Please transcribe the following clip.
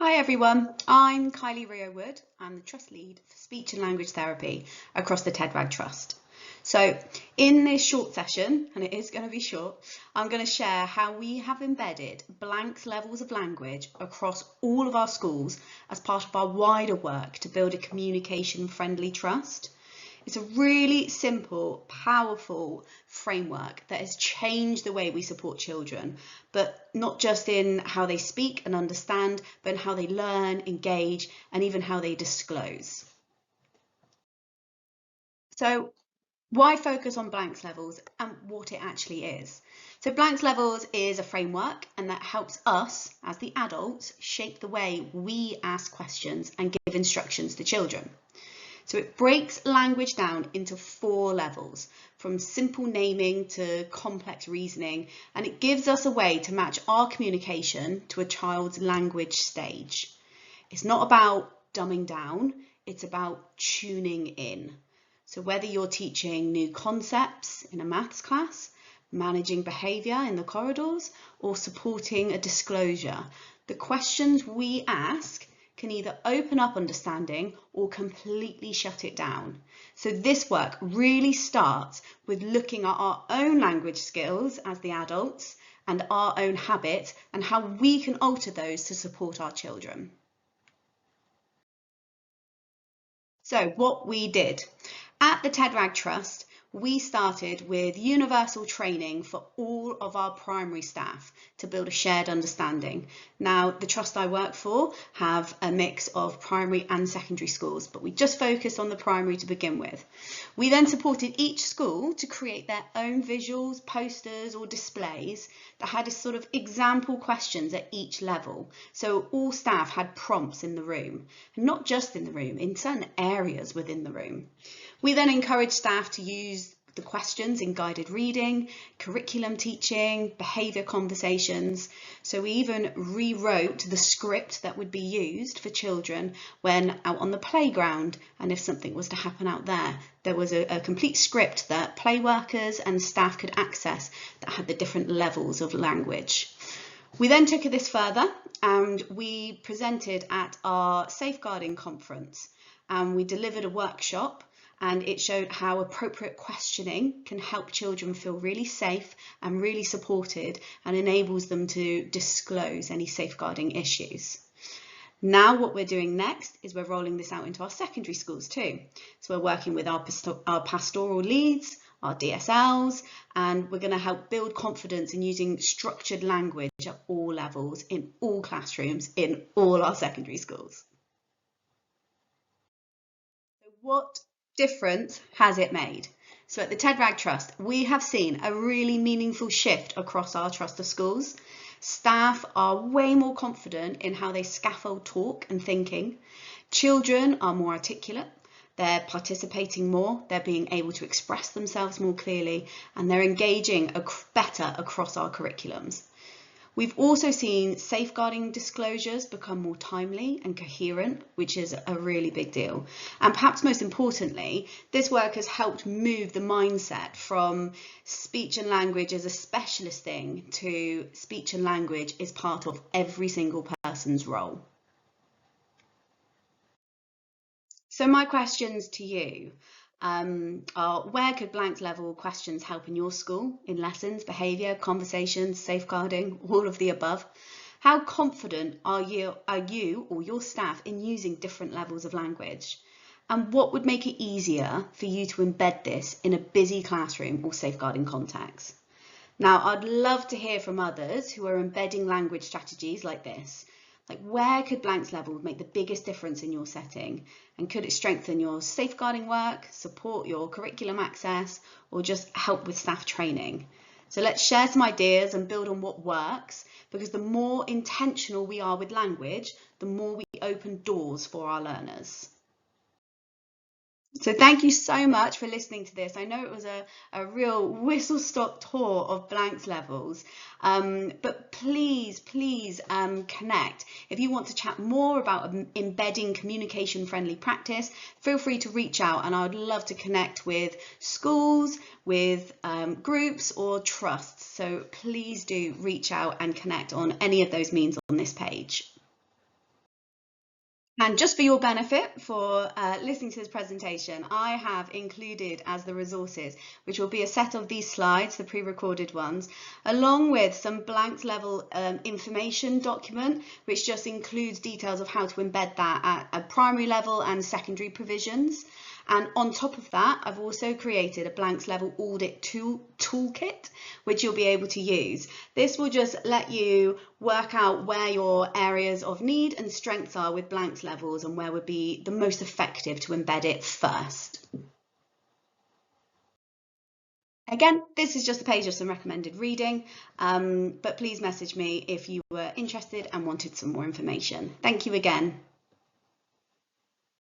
Hi everyone, I'm Kylie Rio-Wood. I'm the Trust Lead for Speech and Language Therapy across the Wragg Trust. So in this short session, and it is going to be short, I'm going to share how we have embedded blank levels of language across all of our schools as part of our wider work to build a communication-friendly trust. It's a really simple, powerful framework that has changed the way we support children, but not just in how they speak and understand, but in how they learn, engage, and even how they disclose. So why focus on blanks levels and what it actually is? So blanks levels is a framework, and that helps us as the adults shape the way we ask questions and give instructions to children. So it breaks language down into 4 levels, from simple naming to complex reasoning, and it gives us a way to match our communication to a child's language stage. It's not about dumbing down, it's about tuning in. So whether you're teaching new concepts in a maths class, managing behaviour in the corridors, or supporting a disclosure, the questions we ask can either open up understanding or completely shut it down. So this work really starts with looking at our own language skills as the adults and our own habits and how we can alter those to support our children. So what we did at the Wragg Trust, we started with universal training for all of our primary staff to build a shared understanding. Now, the trust I work for have a mix of primary and secondary schools, but we just focused on the primary to begin with. We then supported each school to create their own visuals, posters or displays that had a sort of example questions at each level. So all staff had prompts in the room, and not just in the room, in certain areas within the room. We then encourage staff to use the questions in guided reading, curriculum teaching, behaviour conversations. So we even rewrote the script that would be used for children when out on the playground, and if something was to happen out there. There was a complete script that play workers and staff could access that had the different levels of language. We then took this further and we presented at our safeguarding conference, and we delivered a workshop, and it showed how appropriate questioning can help children feel really safe and really supported and enables them to disclose any safeguarding issues. Now what we're doing next is we're rolling this out into our secondary schools too. So we're working with our pastoral leads, our DSLs, and we're going to help build confidence in using structured language at all levels, in all classrooms, in all our secondary schools. So what difference has it made? So at the Wragg Trust, we have seen a really meaningful shift across our trust of schools. Staff are way more confident in how they scaffold talk and thinking. Children are more articulate. They're participating more, they're being able to express themselves more clearly, and they're engaging better across our curriculums. We've also seen safeguarding disclosures become more timely and coherent, which is a really big deal. And perhaps most importantly, this work has helped move the mindset from speech and language as a specialist thing to speech and language is part of every single person's role. So my questions to you are, where could blank level questions help in your school, in lessons, behaviour, conversations, safeguarding, all of the above? How confident are you or your staff in using different levels of language? And what would make it easier for you to embed this in a busy classroom or safeguarding context? Now, I'd love to hear from others who are embedding language strategies like this. Like, where could blanks level make the biggest difference in your setting? And could it strengthen your safeguarding work, support your curriculum access, or just help with staff training? So let's share some ideas and build on what works, because the more intentional we are with language, the more we open doors for our learners. So thank you so much for listening to this. I know it was a real whistle-stop tour of blanks levels, but please connect. If you want to chat more about embedding communication-friendly practice, feel free to reach out, and I would love to connect with schools, with groups or trusts. So please do reach out and connect on any of those means on this page. And just for your benefit, for listening to this presentation, I have included as the resources, which will be a set of these slides, the pre-recorded ones, along with some blanks level information document, which just includes details of how to embed that at a primary level and secondary provisions. And on top of that, I've also created a blanks level audit toolkit, which you'll be able to use. This will just let you work out where your areas of need and strengths are with blanks levels and where would be the most effective to embed it first. Again, this is just a page of some recommended reading, but please message me if you were interested and wanted some more information. Thank you again.